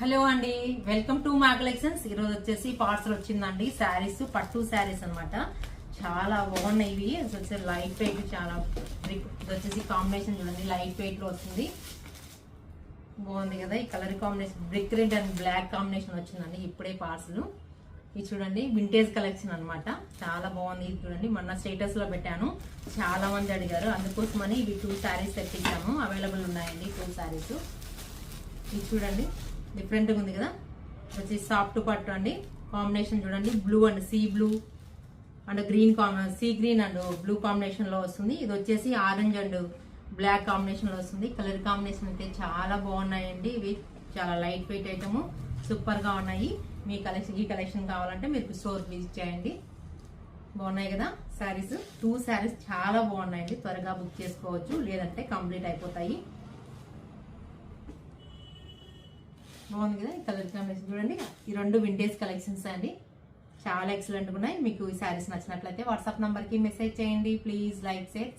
Hello అండి, welcome to మా collections. ఈరోజు వచ్చేసి పార్సల్ వచ్చిందండి. శారీస్, పట్టు శారీస్ అన్నమాట. చాలా బాగున్నాయి ఇవి. వచ్చేసి లైట్ వెయిట్, చాలా ఇది వచ్చేసి కాంబినేషన్ చూడండి, లైట్ వెయిట్ లో వస్తుంది. బాగుంది కదా. ఈ colour combination brick red and black combination వచ్చిందండి. ఇప్పుడే పార్సల్ ఇది చూడండి, వింటేజ్ కలెక్షన్ అన్నమాట. చాలా బాగుంది. ఇది చూడండి, మొన్న స్టేటస్ లో పెట్టాను, చాలా మంది అడిగారు, అందుకోసమని ఇవి 2 శారీస్ తెప్పించాము. అవైలబుల్ ఉన్నాయండి 2 శారీస్. ఇది చూడండి, డిఫరెంట్గా ఉంది కదా. వచ్చి సాఫ్ట్ పట్టు అండి. కాంబినేషన్ చూడండి, blue and sea blue and green, sea green and blue combination లో వస్తుంది. ఇది వచ్చేసి ఆరెంజ్ అండ్ బ్లాక్ కాంబినేషన్ లో వస్తుంది. కలర్ కాంబినేషన్ అయితే చాలా బాగున్నాయండి. ఇవి చాలా లైట్ వెయిట్ ఐటమ్, సూపర్ గా ఉన్నాయి. మీ ఈ కలెక్షన్ కావాలంటే మీరు స్టోర్ విజిట్ చేయండి. బాగున్నాయి కదా శారీస్. 2 శారీస్ చాలా బాగున్నాయండి. త్వరగా బుక్ చేసుకోవచ్చు, లేదంటే కంప్లీట్ అయిపోతాయి. బాగుంది కదా. ఈ కలర్ కాంబినేషన్ చూడండి. ఈ 2 వింటేజ్ కలెక్షన్స్ అండి, చాలా ఎక్సలెంట్ ఉన్నాయి. మీకు ఈ శారీస్ నచ్చినట్లయితే వాట్సాప్ నంబర్ కి మెసేజ్ చేయండి. Please like, share.